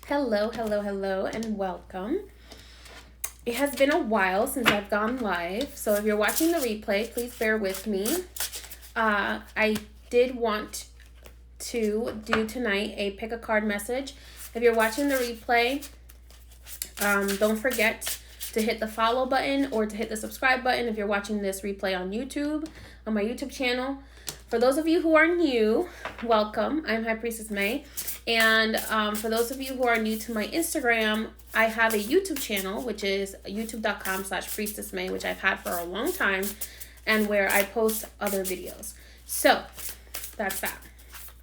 Hello, hello, hello, and welcome. It has been a while since I've gone live, so if you're watching the replay, please bear with me. I did want to do tonight a pick a card message. If you're watching the replay, don't forget to hit the follow button or to hit the subscribe button if you're watching this replay on YouTube, on my YouTube channel. For those of you who are new, welcome. I'm High Priestess May. And for those of you who are new to my Instagram, I have a YouTube channel, which is youtube.com/priestessmay, which I've had for a long time, and where I post other videos. So that's that.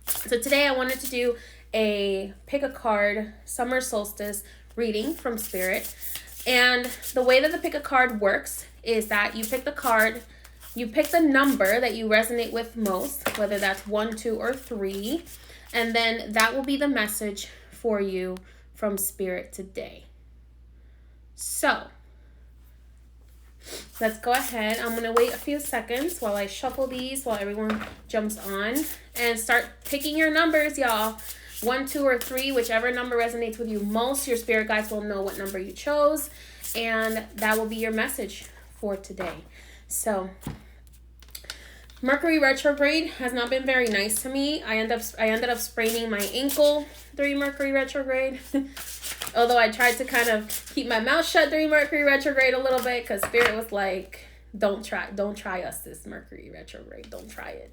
So today I wanted to do a pick a card summer solstice reading from Spirit. And the way that the pick a card works is that you pick the card, you pick the number that you resonate with most, whether that's 1, 2, or 3, and then that will be the message for you from Spirit today. So let's go ahead. I'm going to wait a few seconds while I shuffle these, while everyone jumps on, and start picking your numbers, y'all. 1, 2, or 3, whichever number resonates with you most. Your spirit guides will know what number you chose, and that will be your message for today. So Mercury retrograde has not been very nice to me. I ended up spraining my ankle during Mercury retrograde. Although I tried to kind of keep my mouth shut during Mercury retrograde a little bit, because Spirit was like, don't try us this Mercury retrograde. Don't try it.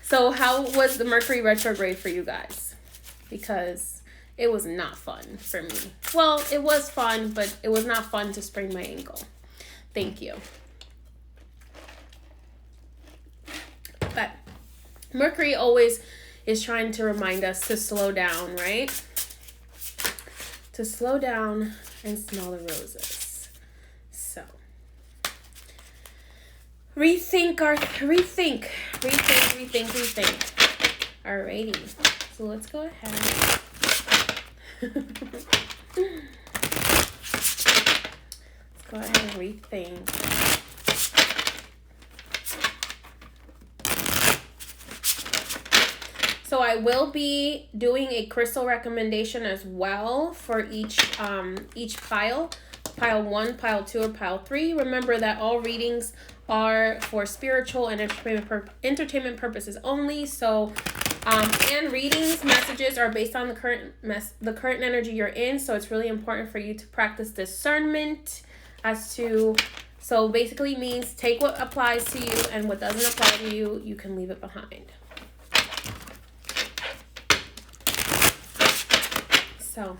So how was the Mercury retrograde for you guys? Because it was not fun for me. Well, it was fun, but it was not fun to sprain my ankle. Thank you. But Mercury always is trying to remind us to slow down, right? To slow down and smell the roses. So rethink. Alrighty. So let's go ahead. Let's go ahead and rethink. So I will be doing a crystal recommendation as well for each pile. Pile 1, pile 2, or pile 3. Remember that all readings are for spiritual and entertainment purposes only. So, and readings, messages are based on the current energy you're in. So it's really important for you to practice discernment as to. So basically means take what applies to you, and what doesn't apply to you, you can leave it behind. So,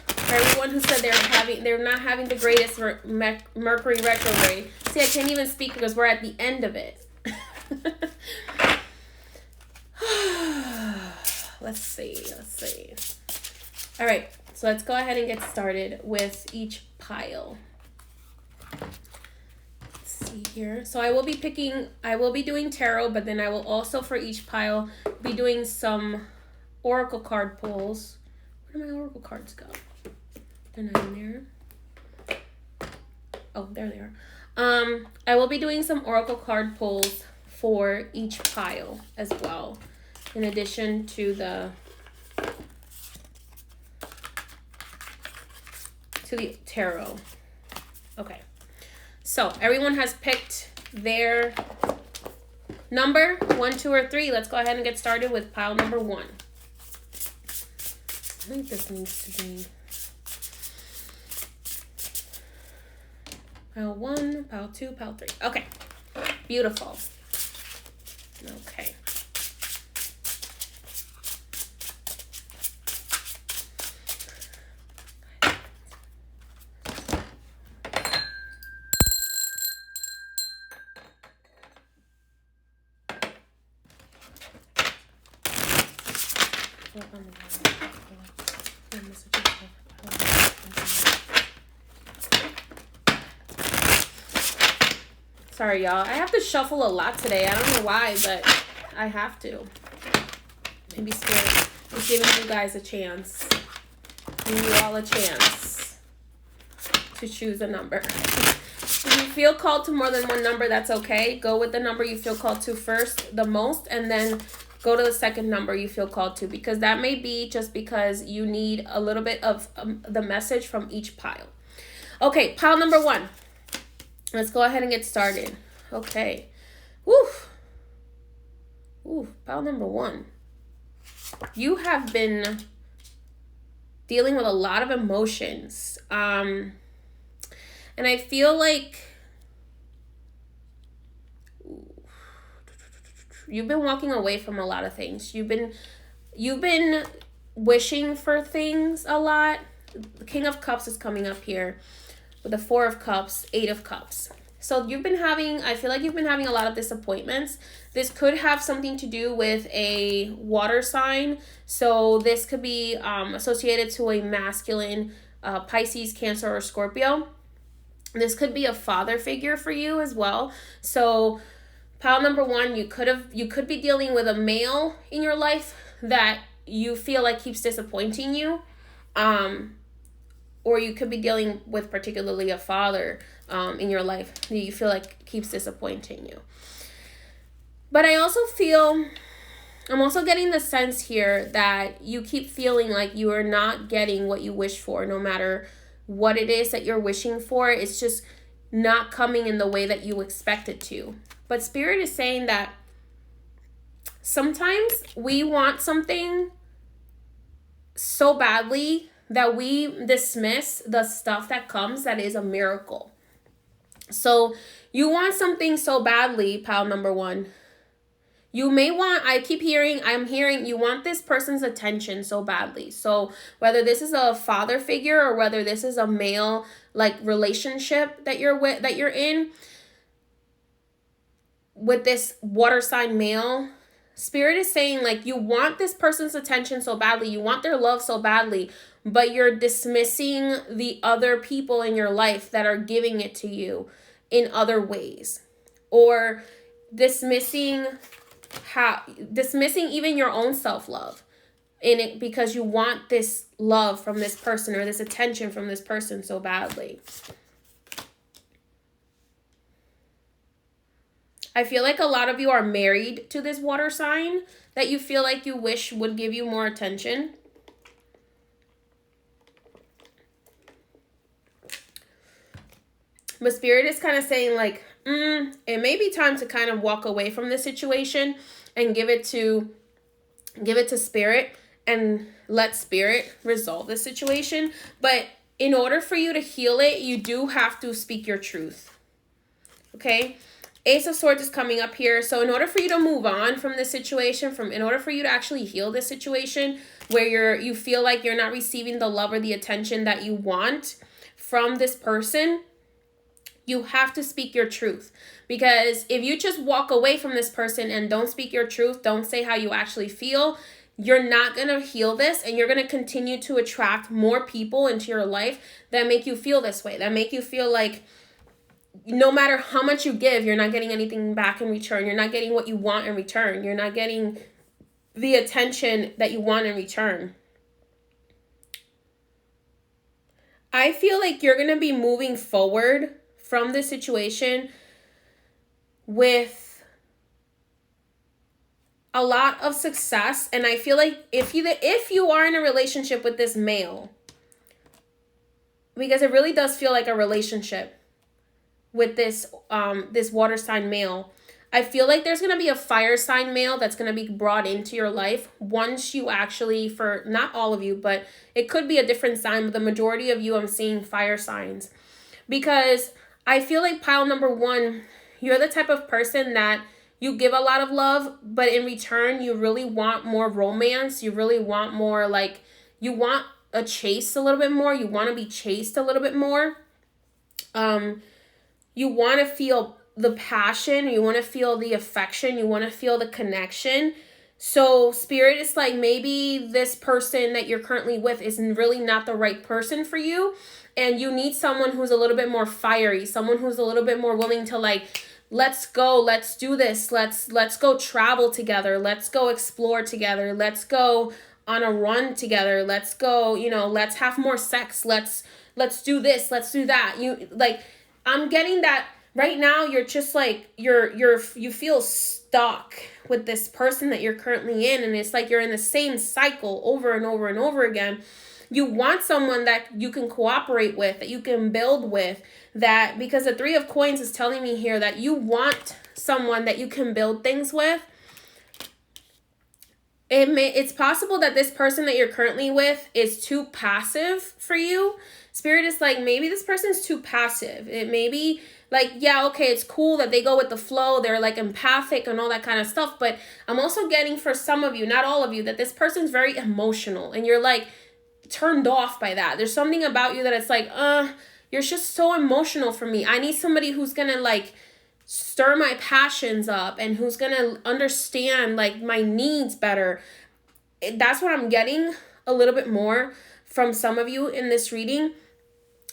for everyone who said they're not having the greatest Mercury retrograde. See, I can't even speak because we're at the end of it. Let's see. All right, so let's go ahead and get started with each pile. Let's see here. So I will be doing tarot, but then I will also, for each pile, be doing some oracle card pulls. Where do my oracle cards go? They're not in there. Oh, there they are. I will be doing some oracle card pulls for each pile as well, in addition to the tarot. Okay. So everyone has picked their number, 1, 2, or 3. Let's go ahead and get started with pile number 1. I think this needs to be pile 1, pile 2, pile 3. Okay, beautiful. Okay. Sorry, y'all. I have to shuffle a lot today. I don't know why, but I have to. Maybe Spirit is giving you guys a chance. Giving you all a chance to choose a number. If you feel called to more than one number, that's okay. Go with the number you feel called to first, the most, and then go to the second number you feel called to, because that may be just because you need a little bit of the message from each pile. Okay, pile number 1. Let's go ahead and get started. Okay. Pile number 1. You have been dealing with a lot of emotions. And I feel like you've been walking away from a lot of things. You've been wishing for things a lot. The King of Cups is coming up here with the 4 of Cups, 8 of Cups. So I feel like you've been having a lot of disappointments. This could have something to do with a water sign. So this could be associated to a masculine Pisces, Cancer, or Scorpio. This could be a father figure for you as well. So pile number 1, you could be dealing with a male in your life that you feel like keeps disappointing you. Or you could be dealing with particularly a father in your life that you feel like keeps disappointing you. But I'm also getting the sense here that you keep feeling like you are not getting what you wish for, no matter what it is that you're wishing for. It's just not coming in the way that you expect it to. But Spirit is saying that sometimes we want something so badly that we dismiss the stuff that comes that is a miracle. So you want something so badly, pile number 1. You may want, I'm hearing you want this person's attention so badly. So whether this is a father figure or whether this is a male relationship that you're in with this water sign male, Spirit is saying you want this person's attention so badly, you want their love so badly, but you're dismissing the other people in your life that are giving it to you in other ways, or dismissing even your own self-love in it because you want this love from this person or this attention from this person so badly. I feel like a lot of you are married to this water sign that you feel like you wish would give you more attention. But Spirit is kind of saying it may be time to kind of walk away from this situation and give it to Spirit and let Spirit resolve this situation. But in order for you to heal it, you do have to speak your truth. Okay? Ace of Swords is coming up here. So in order for you to move on from this situation, in order for you to actually heal this situation where you feel like you're not receiving the love or the attention that you want from this person, you have to speak your truth. Because if you just walk away from this person and don't speak your truth, don't say how you actually feel, you're not going to heal this, and you're going to continue to attract more people into your life that make you feel this way, that make you feel like no matter how much you give, you're not getting anything back in return. You're not getting what you want in return. You're not getting the attention that you want in return. I feel like you're going to be moving forward from this situation with a lot of success. And I feel like if you are in a relationship with this male, because it really does feel like a relationship with this water sign male, I feel like there's going to be a fire sign male that's going to be brought into your life once you actually, for not all of you, but it could be a different sign, but the majority of you, I'm seeing fire signs. Because I feel like pile number 1, you're the type of person that you give a lot of love, but in return, you really want more romance. You really want more, you want a chase a little bit more. You want to be chased a little bit more. You want to feel the passion. You want to feel the affection. You want to feel the connection. So Spirit is maybe this person that you're currently with is really not the right person for you. And you need someone who's a little bit more fiery. Someone who's a little bit more willing to let's go, let's do this. Let's go travel together. Let's go explore together. Let's go on a run together. Let's go, let's have more sex. Let's do this. Let's do that. I'm getting that right now you're just like, you feel stuck with this person that you're currently in, and it's like you're in the same cycle over and over and over again. You want someone that you can cooperate with, that you can build with, that, because the Three of Coins is telling me here that you want someone that you can build things with. It's possible that this person that you're currently with is too passive for you. Spirit is like, maybe this person's too passive. It may be like, yeah, okay, it's cool that they go with the flow. They're like empathic and all that kind of stuff. But I'm also getting, for some of you, not all of you, that this person's very emotional. And you're like turned off by that. There's something about you that it's like, you're just so emotional for me. I need somebody who's going to like stir my passions up and who's going to understand like my needs better. That's what I'm getting a little bit more from some of you in this reading.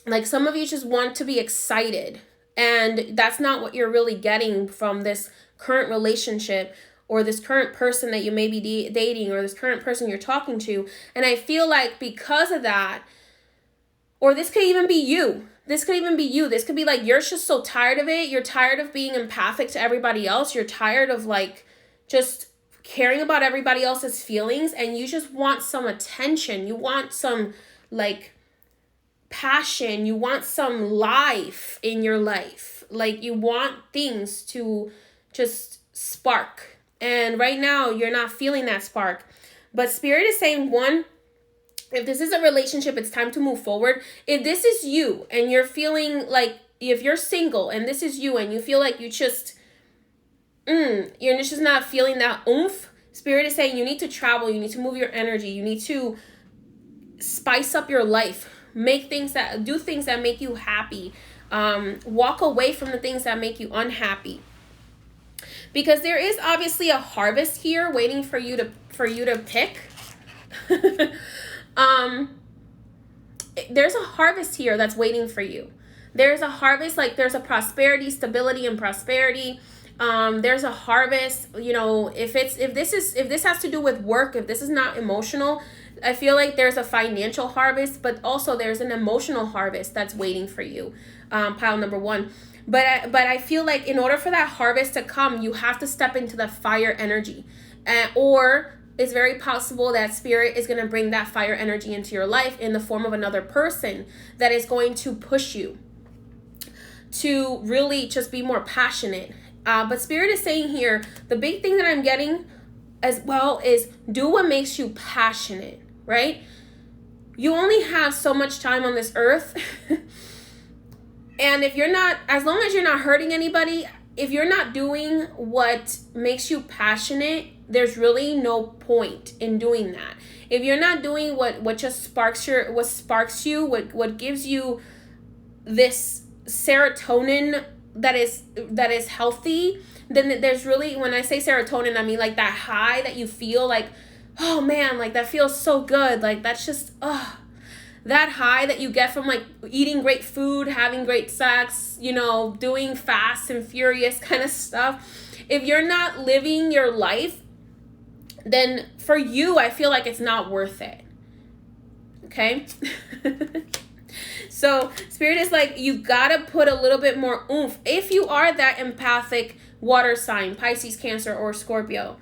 Like some of you just want to be excited, and that's not what you're really getting from this current relationship or this current person that you may be dating or this current person you're talking to. And I feel like because of that, or this could even be you. This could even be you. This could be like, you're just so tired of it. You're tired of being empathic to everybody else. You're tired of like just caring about everybody else's feelings, and you just want some attention. You want some like passion. You want some life in your life. Like you want things to just spark. And right now you're not feeling that spark. But Spirit is saying, one, if this is a relationship, it's time to move forward. If this is you and you're feeling like, if you're single and this is you and you feel like you just, you're just not feeling that oomph, Spirit is saying you need to travel, you need to move your energy, you need to spice up your life, do things that make you happy, walk away from the things that make you unhappy. Because there is obviously a harvest here waiting for you to pick. There's a harvest here that's waiting for you. There's a harvest, like there's a prosperity, stability and prosperity. There's a harvest, you know, if this has to do with work, if this is not emotional, I feel like there's a financial harvest, but also there's an emotional harvest that's waiting for you. Pile number one. But I feel like in order for that harvest to come, you have to step into the fire energy, or it's very possible that Spirit is going to bring that fire energy into your life in the form of another person that is going to push you to really just be more passionate. But Spirit is saying here, the big thing that I'm getting as well is do what makes you passionate, right? You only have so much time on this earth. And if you're not, as long as you're not hurting anybody, if you're not doing what makes you passionate, there's really no point in doing that. If you're not doing what just sparks you, what gives you this serotonin that is healthy, then there's really, when I say serotonin, I mean like that high that you feel like, oh man, like that feels so good. Like that's just, that high that you get from like eating great food, having great sex, you know, doing fast and furious kind of stuff. If you're not living your life, then for you, I feel like it's not worth it. Okay? So Spirit is like, you gotta put a little bit more oomph. If you are that empathic water sign, Pisces, Cancer, or Scorpio,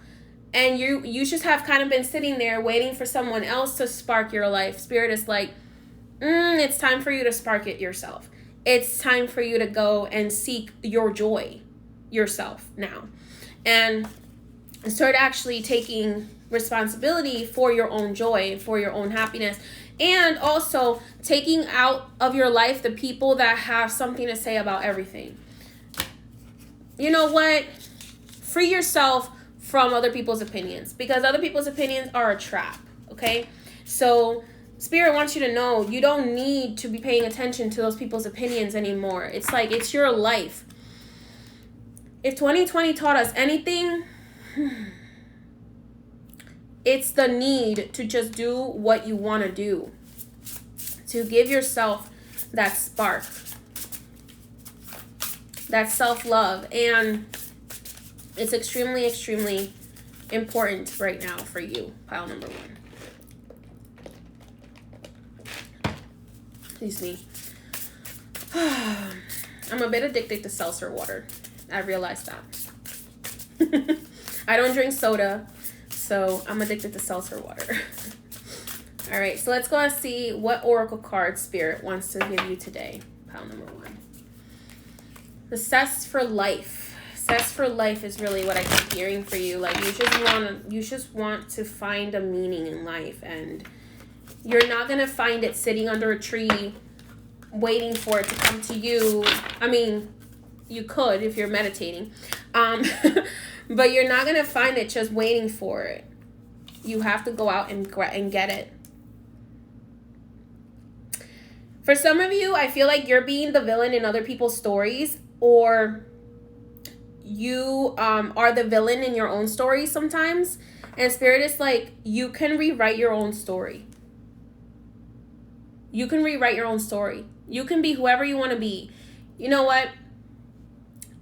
and you just have kind of been sitting there waiting for someone else to spark your life, Spirit is like, it's time for you to spark it yourself. It's time for you to go and seek your joy yourself now. And start actually taking responsibility for your own joy and for your own happiness. And also taking out of your life the people that have something to say about everything. You know what? Free yourself from other people's opinions, because other people's opinions are a trap, okay? So Spirit wants you to know you don't need to be paying attention to those people's opinions anymore. It's like, it's your life. If 2020 taught us anything, it's the need to just do what you want to do. To give yourself that spark. That self-love. And it's extremely, extremely important right now for you. Pile number one. Excuse me. I'm a bit addicted to seltzer water. I realized that. I don't drink soda, so I'm addicted to seltzer water. All right, so let's go and see what oracle card Spirit wants to give you today. Pile number 1. The Cess for Life. Cess for Life is really what I keep hearing for you. Like, you just want to find a meaning in life, and you're not going to find it sitting under a tree waiting for it to come to you. I mean, you could if you're meditating. But you're not going to find it just waiting for it. You have to go out and get it. For some of you, I feel like you're being the villain in other people's stories, or you are the villain in your own story sometimes. And Spirit is like, you can rewrite your own story. You can rewrite your own story. You can be whoever you want to be. You know what?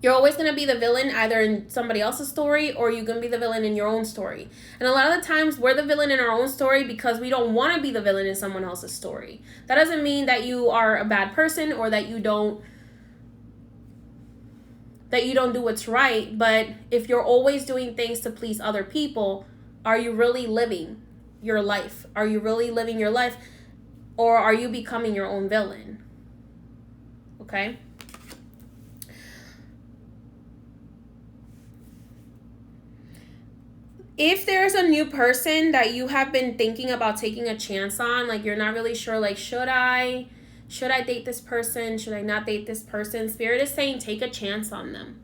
You're always going to be the villain either in somebody else's story, or you can be the villain in your own story. And a lot of the times we're the villain in our own story because we don't want to be the villain in someone else's story. That doesn't mean that you are a bad person or that you don't do what's right. But if you're always doing things to please other people, are you really living your life? Are you really living your life? Or are you becoming your own villain? Okay? If there's a new person that you have been thinking about taking a chance on, like you're not really sure, like, should I date this person? Should I not date this person? Spirit is saying take a chance on them.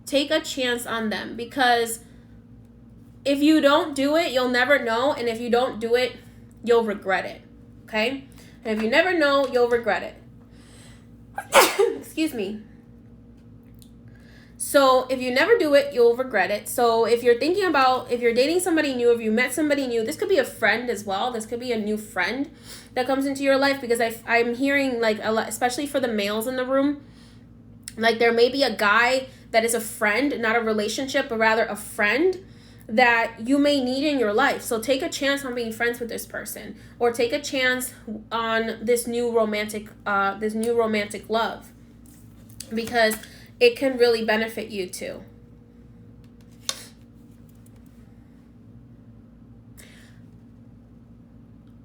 Take a chance on them, because if you don't do it, you'll never know. And if you don't do it, you'll regret it. Okay? And if you never know, you'll regret it. Excuse me. So if you never do it, you'll regret it. So if you're thinking about, if you're dating somebody new, if you met somebody new, this could be a friend as well. This could be a new friend that comes into your life, because I'm hearing, like, a lot, especially for the males in the room, like there may be a guy that is a friend, not a relationship, but rather a friend that you may need in your life. So take a chance on being friends with this person, or take a chance on this new romantic love, because it can really benefit you too.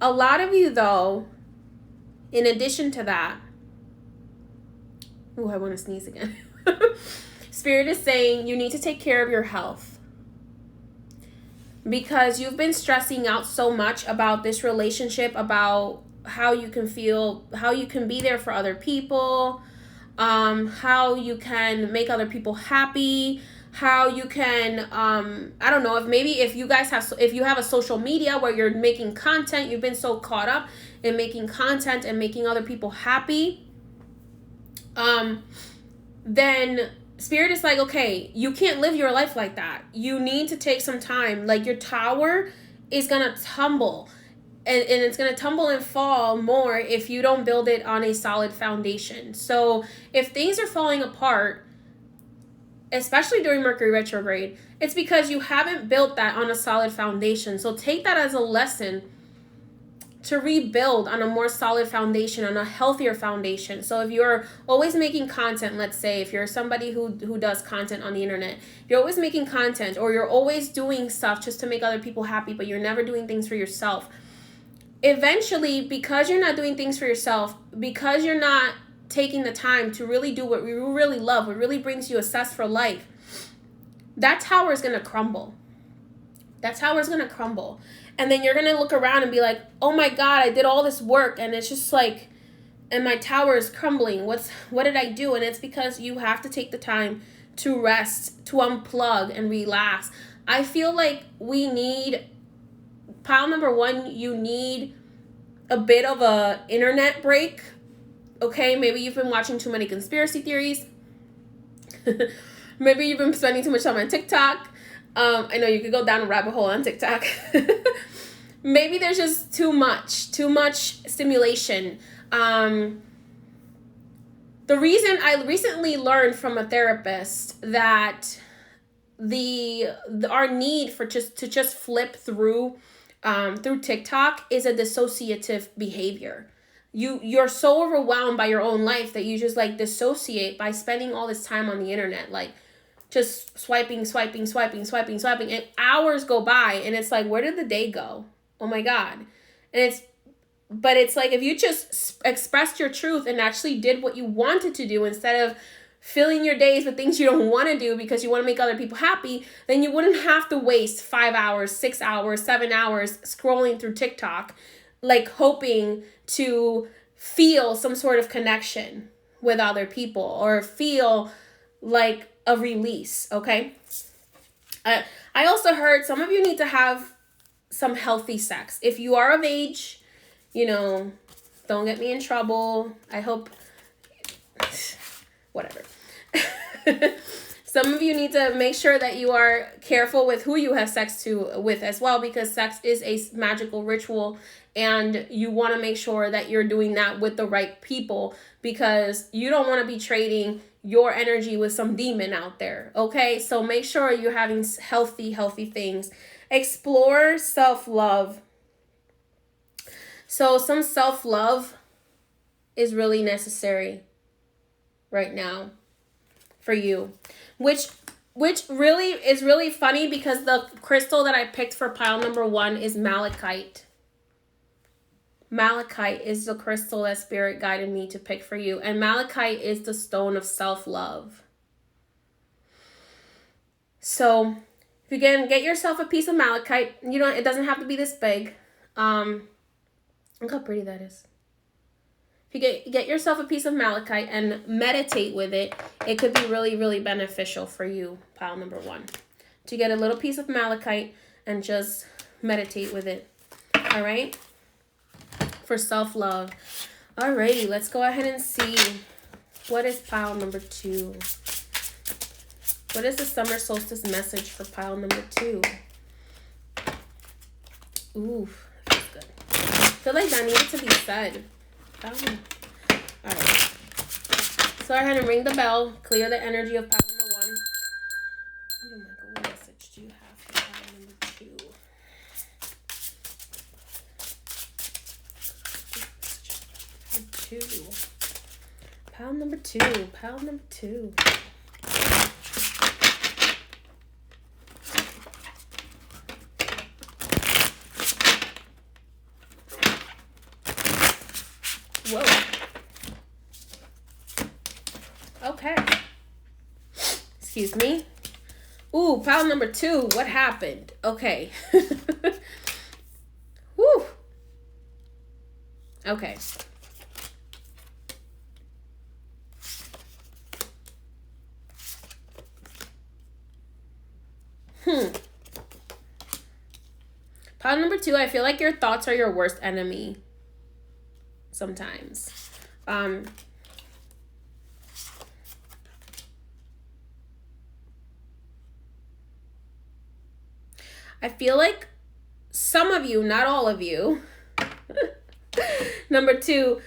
A lot of you, though, in addition to that, I want to sneeze again. Spirit is saying you need to take care of your health, because you've been stressing out so much about this relationship, about how you can feel, how you can be there for other people, how you can make other people happy, how you can, I don't know, if you have a social media where you're making content, you've been so caught up in making content and making other people happy, then Spirit is like, okay, you can't live your life like that. You need to take some time. Like, your tower is going to tumble. And it's going to tumble and fall more if you don't build it on a solid foundation. So if things are falling apart, especially during Mercury retrograde, it's because you haven't built that on a solid foundation. So take that as a lesson to rebuild on a more solid foundation, on a healthier foundation. So if you're always making content, let's say, if you're somebody who does content on the internet, if you're always making content, or you're always doing stuff just to make other people happy, but you're never doing things for yourself, eventually, because you're not doing things for yourself, because you're not taking the time to really do what you really love, what really brings you a cess for life, that tower is going to crumble. That tower is going to crumble. And then you're going to look around and be like, oh my God, I did all this work and it's just like, and my tower is crumbling. What did I do? And it's because you have to take the time to rest, to unplug and relax. I feel like we need, pile number 1, you need a bit of a internet break. Okay, maybe you've been watching too many conspiracy theories. Maybe you've been spending too much time on TikTok. I know you could go down a rabbit hole on TikTok. Maybe there's just too much stimulation. The reason I recently learned from a therapist that our need for to flip through TikTok is a dissociative behavior. you're so overwhelmed by your own life that you just like dissociate by spending all this time on the internet, like just swiping, and hours go by, and it's like, where did the day go? Oh my God. But it's like, if you just expressed your truth and actually did what you wanted to do instead of filling your days with things you don't want to do because you want to make other people happy, then you wouldn't have to waste 5 hours, 6 hours, 7 hours scrolling through TikTok, like hoping to feel some sort of connection with other people or feel like a release, okay? I also heard some of you need to have some healthy sex. If you are of age, don't get me in trouble. I hope, whatever. Some of you need to make sure that you are careful with who you have sex with as well, because sex is a magical ritual, and you want to make sure that you're doing that with the right people, because you don't want to be trading your energy with some demon out there, okay? So make sure you're having healthy things. Explore self-love. So some self-love is really necessary right now for you, which really is really funny, because the crystal that I picked for pile number 1 is malachite. Malachite is the crystal that Spirit guided me to pick for you, and malachite is the stone of self-love. So if you can get yourself a piece of malachite, it doesn't have to be this big. Look how pretty that is. If you get yourself a piece of malachite and meditate with it, it could be really, really beneficial for you, pile number 1. To get a little piece of malachite and just meditate with it. All right? For self-love. Alrighty, let's go ahead and see. What is pile number 2? What is the summer solstice message for pile number 2? Ooh, feels good. I feel like that needed to be said. Alright. So go ahead and ring the bell. Clear the energy of pile number 1. Oh my God, what message do you have for pile number 2? Pile number 2. Pile number 2. Whoa. Okay. Excuse me. Ooh, pile number 2. What happened? Okay. Woo. Okay. Pile number 2, I feel like your thoughts are your worst enemy sometimes. I feel like some of you, not all of you, number 2,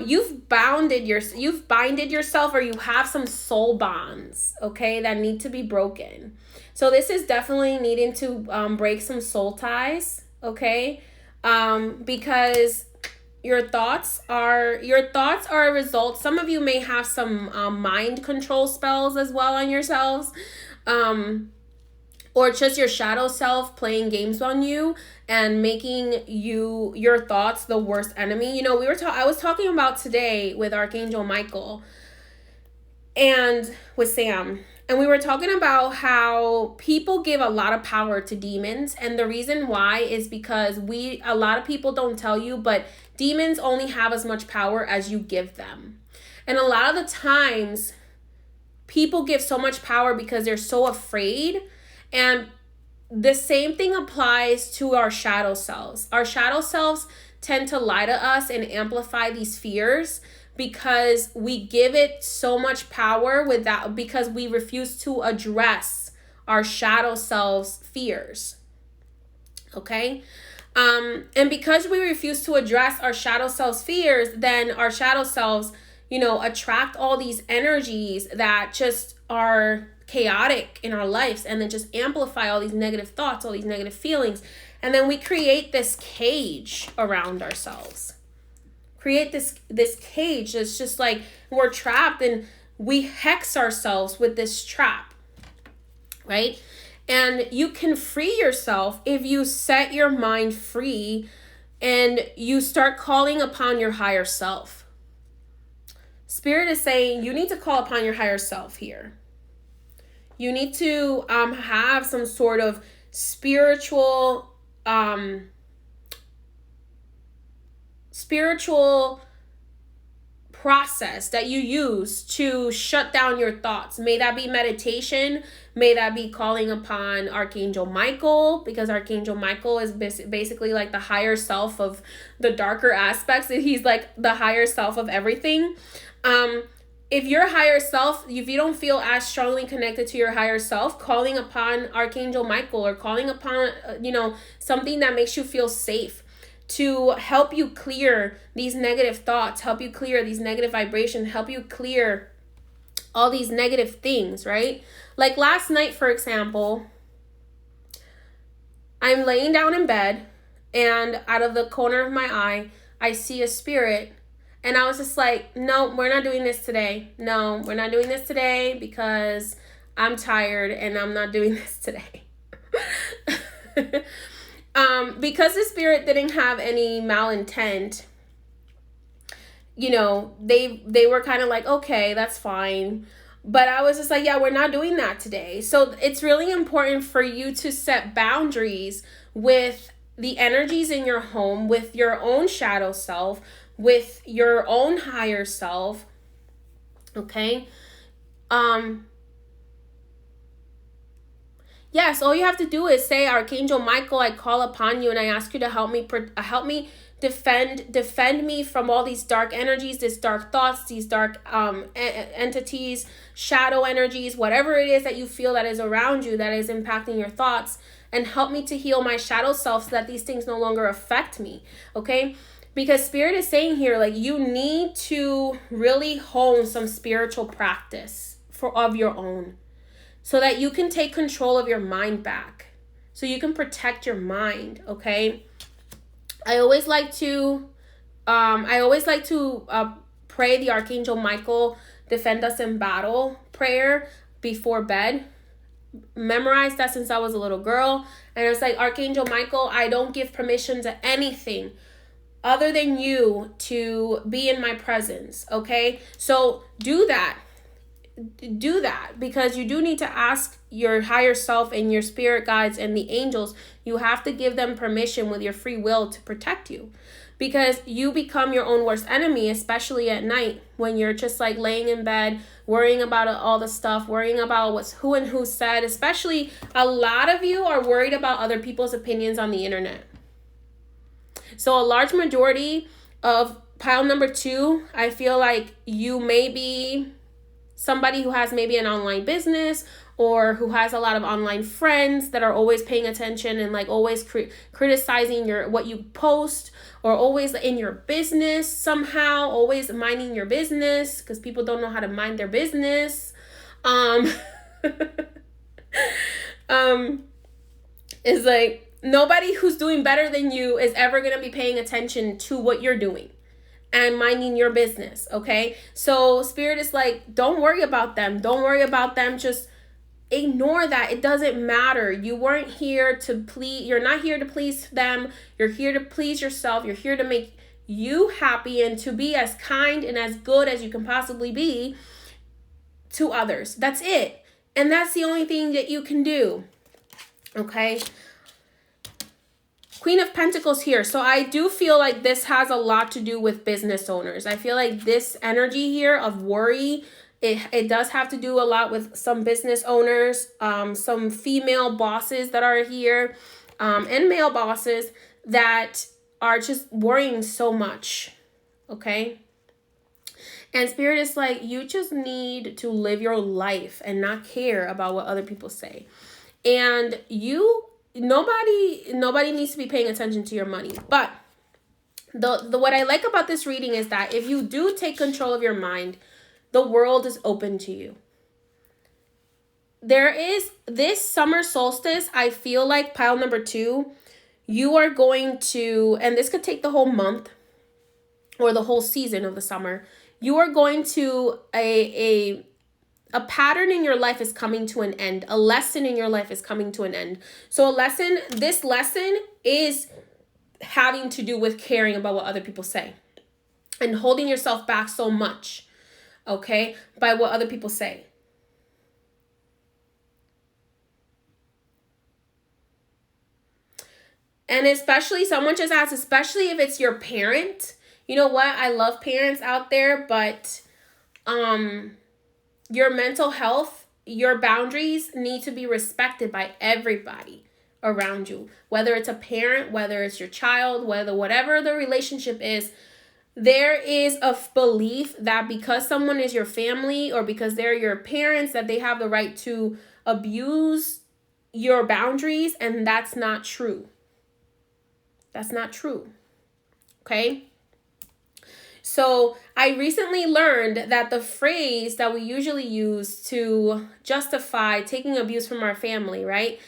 you've binded yourself, or you have some soul bonds, okay, that need to be broken. So this is definitely needing to break some soul ties, okay, because your thoughts are a result. Some of you may have some mind control spells as well on yourselves, or just your shadow self playing games on you and making your thoughts the worst enemy. I was talking about today with Archangel Michael and with Sam, and we were talking about how people give a lot of power to demons, and the reason why is because a lot of people don't tell you, but demons only have as much power as you give them. And a lot of the times people give so much power because they're so afraid. And the same thing applies to our shadow selves. Our shadow selves tend to lie to us and amplify these fears because we give it so much power because we refuse to address our shadow selves' fears. Okay? And because we refuse to address our shadow selves' fears, then our shadow selves, attract all these energies that just are chaotic in our lives, and then just amplify all these negative thoughts, all these negative feelings. And then we create this cage around ourselves. create this cage that's just like we're trapped, and we hex ourselves with this trap, right? And you can free yourself if you set your mind free and you start calling upon your higher self. Spirit is saying you need to call upon your higher self here. You need to have some sort of spiritual process that you use to shut down your thoughts. May that be meditation. May that be calling upon Archangel Michael, because Archangel Michael is basically like the higher self of the darker aspects. He's like the higher self of everything. If your higher self, if you don't feel as strongly connected to your higher self, calling upon Archangel Michael or calling upon, something that makes you feel safe to help you clear these negative thoughts, help you clear these negative vibrations, help you clear all these negative things, right? Like last night, for example, I'm laying down in bed and out of the corner of my eye, I see a spirit. And I was just like, no, we're not doing this today. No, we're not doing this today because I'm tired and I'm not doing this today. Because the spirit didn't have any malintent, they were kind of like, okay, that's fine. But I was just like, yeah, we're not doing that today. So it's really important for you to set boundaries with the energies in your home, with your own shadow self, with your own higher self. Okay? Yes, all you have to do is say, Archangel Michael, I call upon you and I ask you to help me defend me from all these dark energies, these dark thoughts, these dark entities, shadow energies, whatever it is that you feel that is around you that is impacting your thoughts, and help me to heal my shadow self so that these things no longer affect me. Okay? Because Spirit is saying here, like, you need to really hone some spiritual practice of your own, so that you can take control of your mind back, so you can protect your mind. Okay. I always like to pray the Archangel Michael defend us in battle prayer before bed. Memorized that since I was a little girl, and it's like, Archangel Michael, I don't give permission to anything other than you to be in my presence. Okay, so do that, because you do need to ask your higher self and your spirit guides and the angels. You have to give them permission with your free will to protect you, because you become your own worst enemy, especially at night when you're just like laying in bed worrying about all the stuff, worrying about what's who and who said. Especially a lot of you are worried about other people's opinions on the internet. So a large majority of pile number 2, I feel like you may be somebody who has maybe an online business, or who has a lot of online friends that are always paying attention and like always criticizing what you post, or always in your business somehow, always minding your business because people don't know how to mind their business. Is like, nobody who's doing better than you is ever going to be paying attention to what you're doing and minding your business. Okay. So Spirit is like, don't worry about them. Don't worry about them. Just ignore that. It doesn't matter. You weren't here to please. You're not here to please them. You're here to please yourself. You're here to make you happy and to be as kind and as good as you can possibly be to others. That's it. And that's the only thing that you can do. Okay. Queen of Pentacles here. So I do feel like this has a lot to do with business owners. I feel like this energy here of worry, it does have to do a lot with some business owners, some female bosses that are here, and male bosses that are just worrying so much. Okay. And Spirit is like, you just need to live your life and not care about what other people say. And nobody needs to be paying attention to your money. But the what I like about this reading is that if you do take control of your mind, the world is open to you. There is this summer solstice, I feel like pile number 2, you are going to, and this could take the whole month, or the whole season of the summer, you are going to a pattern in your life is coming to an end. A lesson in your life is coming to an end. So this lesson is having to do with caring about what other people say and holding yourself back so much, okay, by what other people say. And especially, someone just asked, especially if it's your parent. You know what? I love parents out there, but your mental health, your boundaries need to be respected by everybody around you. Whether it's a parent, whether it's your child, whatever the relationship is, there is a belief that because someone is your family or because they're your parents, that they have the right to abuse your boundaries, and that's not true. That's not true. Okay? So I recently learned that the phrase that we usually use to justify taking abuse from our family, right?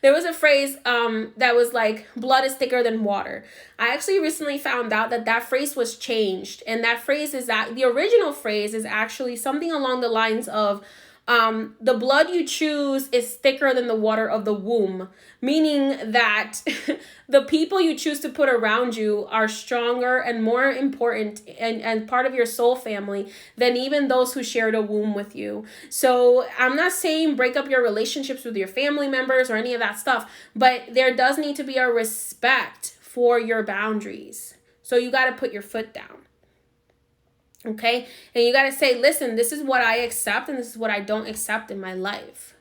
There was a phrase that was like, blood is thicker than water. I actually recently found out that phrase was changed. And that phrase is that the original phrase is actually something along the lines of, the blood you choose is thicker than the water of the womb, meaning that the people you choose to put around you are stronger and more important and part of your soul family than even those who shared a womb with you. So I'm not saying break up your relationships with your family members or any of that stuff, but there does need to be a respect for your boundaries. So you got to put your foot down. Okay? And you got to say, listen, this is what I accept and this is what I don't accept in my life.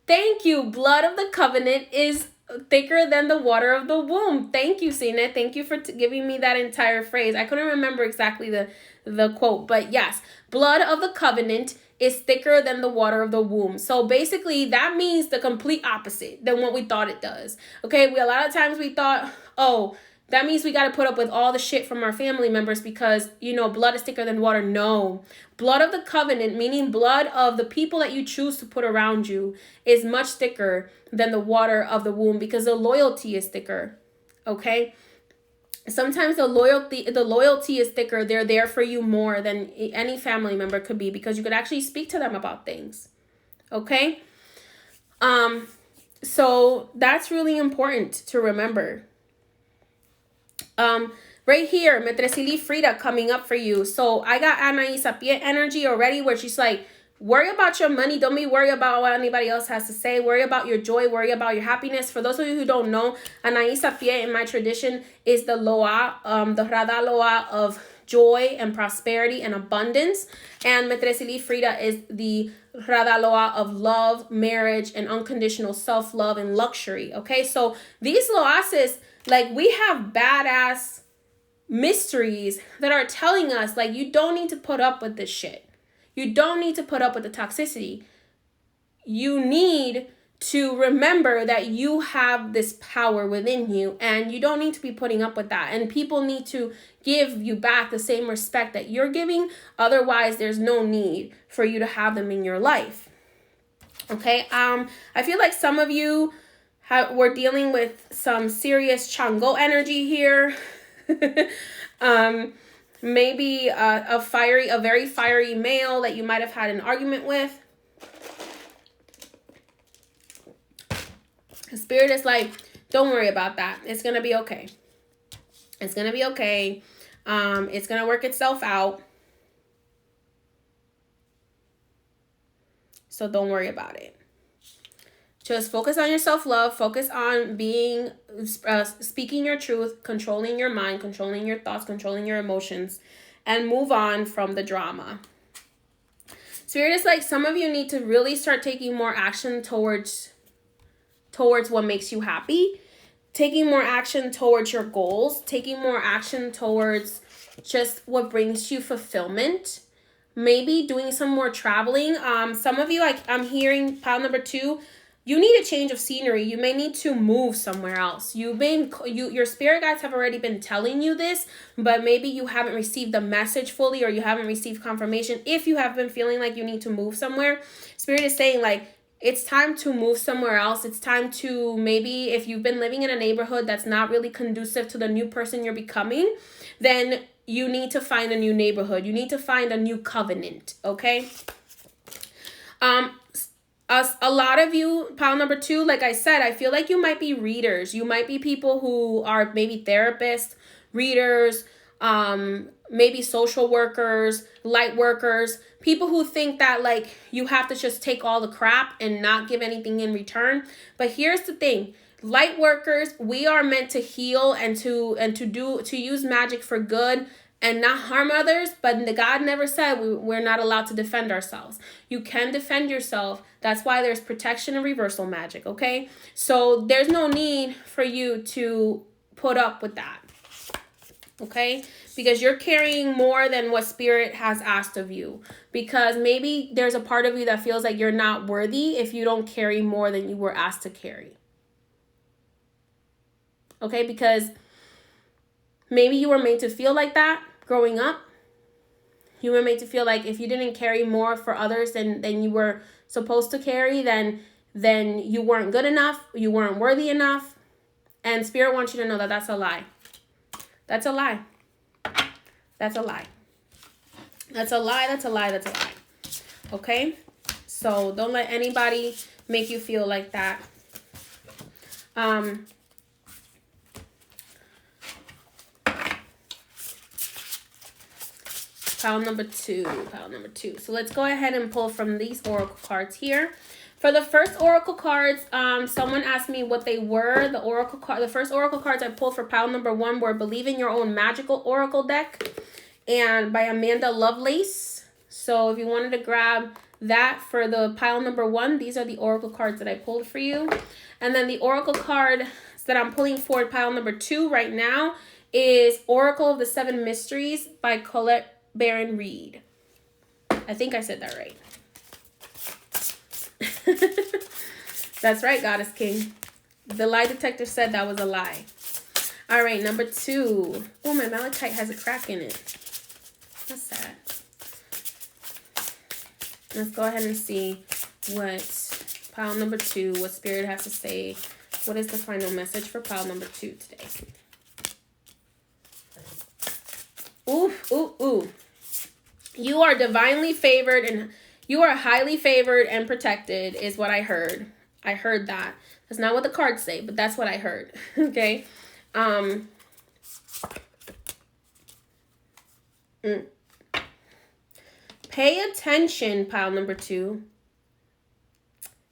Thank you. Blood of the covenant is thicker than the water of the womb. Thank you, Sina. Thank you for giving me that entire phrase. I couldn't remember exactly the quote, but yes, blood of the covenant is thicker than the water of the womb. So basically that means the complete opposite than what we thought it does. Okay? A lot of times we thought, oh, that means we got to put up with all the shit from our family members because, blood is thicker than water. No. Blood of the covenant, meaning blood of the people that you choose to put around you, is much thicker than the water of the womb because the loyalty is thicker. Okay? Sometimes the loyalty is thicker. They're there for you more than any family member could be because you could actually speak to them about things. Okay? So that's really important to remember. Right here, Metresili Frida coming up for you. So I got Anaisa Pie energy already where she's like, worry about your money. Don't be worried about what anybody else has to say. Worry about your joy. Worry about your happiness. For those of you who don't know, Anaisa Pie in my tradition is the loa, the Rada loa of joy and prosperity and abundance. And Metresili Frida is the Rada loa of love, marriage, and unconditional self-love and luxury. Okay, so these loases, like, we have badass mysteries that are telling us, like, you don't need to put up with this shit. You don't need to put up with the toxicity. You need to remember that you have this power within you and you don't need to be putting up with that. And people need to give you back the same respect that you're giving. Otherwise, there's no need for you to have them in your life. Okay? I feel like some of you we're dealing with some serious Chango energy here. Maybe a very fiery male that you might have had an argument with. Spirit is like, don't worry about that. It's going to be okay. It's going to be okay. It's going to work itself out. So don't worry about it. Just focus on your self-love. Focus on speaking your truth, controlling your mind, controlling your thoughts, controlling your emotions, and move on from the drama. Spirit is like, some of you need to really start taking more action towards what makes you happy, taking more action towards your goals, taking more action towards just what brings you fulfillment. Maybe doing some more traveling. Some of you, like I'm hearing pile number 2, you need a change of scenery. You may need to move somewhere else. Your spirit guides have already been telling you this, but maybe you haven't received the message fully or you haven't received confirmation. If you have been feeling like you need to move somewhere, Spirit is saying like, it's time to move somewhere else. It's time to, maybe if you've been living in a neighborhood that's not really conducive to the new person you're becoming, then you need to find a new neighborhood. You need to find a new covenant, okay? A lot of you, pile number 2, like I said, I feel like you might be readers. You might be people who are maybe therapists, readers, maybe social workers, light workers, people who think that like you have to just take all the crap and not give anything in return. But here's the thing. Light workers, we are meant to heal and to use magic for good and not harm others, but God never said we're not allowed to defend ourselves. You can defend yourself. That's why there's protection and reversal magic, okay? So there's no need for you to put up with that, okay? Because you're carrying more than what Spirit has asked of you. Because maybe there's a part of you that feels like you're not worthy if you don't carry more than you were asked to carry. Okay, because maybe you were made to feel like that growing up. You were made to feel like if you didn't carry more for others than you were supposed to carry, then you weren't good enough, you weren't worthy enough. And Spirit wants you to know that that's a lie. That's a lie. That's a lie. That's a lie, that's a lie, that's a lie. Okay? So don't let anybody make you feel like that. Pile number two. So let's go ahead and pull from these oracle cards here. For the first oracle cards, someone asked me what they were. The first oracle cards I pulled for pile number 1 were Believe in Your Own Magical Oracle Deck and by Amanda Lovelace. So if you wanted to grab that for the pile number 1, these are the oracle cards that I pulled for you. And then the oracle card that I'm pulling for pile number 2 right now is Oracle of the Seven Mysteries by Colette Baron Reed. I think I said that right. That's right, Goddess King. The lie detector said that was a lie. All right, number 2. Oh, my malachite has a crack in it. That's sad. Let's go ahead and see what pile number 2, what Spirit has to say. What is the final message for pile number 2 today? Ooh, ooh, ooh. You are divinely favored and you are highly favored and protected is what I heard. I heard that. That's not what the cards say, but that's what I heard. Okay. Pay attention, pile number 2,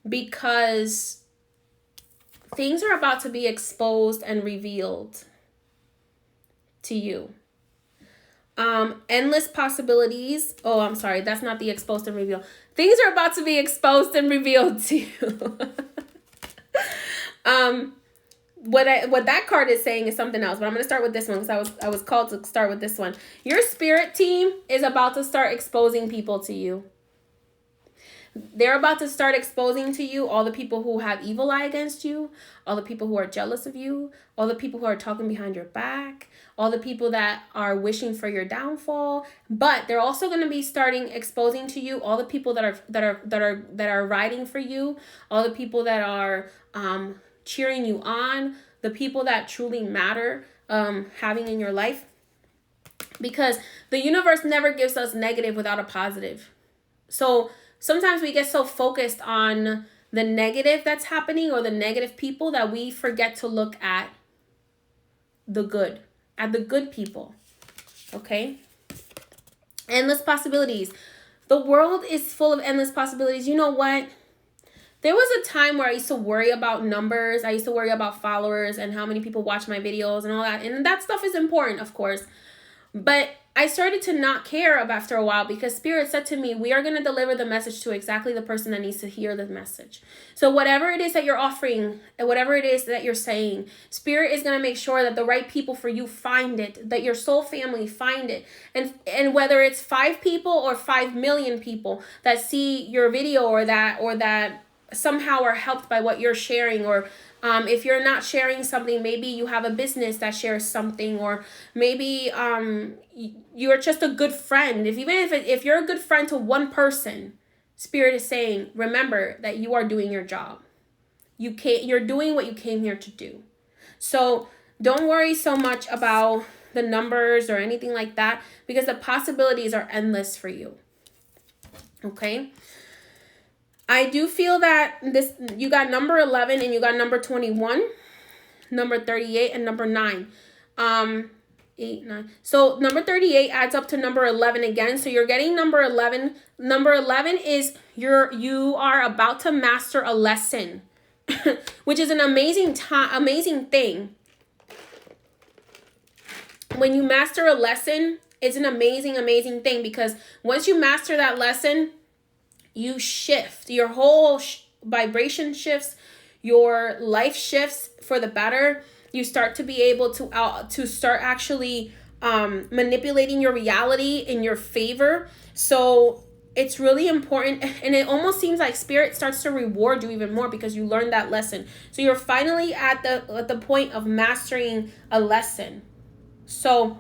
because things are about to be exposed and revealed to you. Endless possibilities. Oh, I'm sorry. That's not the exposed and revealed. Things are about to be exposed and revealed to you. What that card is saying is something else, but I'm going to start with this one because I was called to start with this one. Your spirit team is about to start exposing people to you. They're about to start exposing to you all the people who have evil eye against you, all the people who are jealous of you, all the people who are talking behind your back, all the people that are wishing for your downfall. But they're also going to be starting exposing to you all the people that are riding for you, all the people that are cheering you on, the people that truly matter having in your life. Because the universe never gives us negative without a positive. So sometimes we get so focused on the negative that's happening or the negative people that we forget to look at the good people. Okay? Endless possibilities. The world is full of endless possibilities. You know what? There was a time where I used to worry about numbers. I used to worry about followers and how many people watch my videos and all that. And that stuff is important, of course. But I started to not care after a while because Spirit said to me, we are going to deliver the message to exactly the person that needs to hear the message. So whatever it is that you're offering and whatever it is that you're saying, Spirit is going to make sure that the right people for you find it, that your soul family find it. And whether it's 5 people or 5 million people that see your video or that somehow are helped by what you're sharing, or if you're not sharing something, maybe you have a business that shares something, or maybe you're just a good friend. If you're a good friend to one person, Spirit is saying, remember that you are doing your job. You're doing what you came here to do. So don't worry so much about the numbers or anything like that, because the possibilities are endless for you. Okay? I do feel that you got number 11 and you got number 21, number 38, and number 9. 8, 9. So number 38 adds up to number 11 again. So you're getting number 11. Number 11 is you are about to master a lesson, which is an amazing thing. When you master a lesson, it's an amazing thing, because once you master that lesson, you shift. Your whole vibration shifts. Your life shifts for the better. You start to be able to start actually manipulating your reality in your favor. So it's really important, and it almost seems like Spirit starts to reward you even more because you learned that lesson. So you're finally at the point of mastering a lesson. So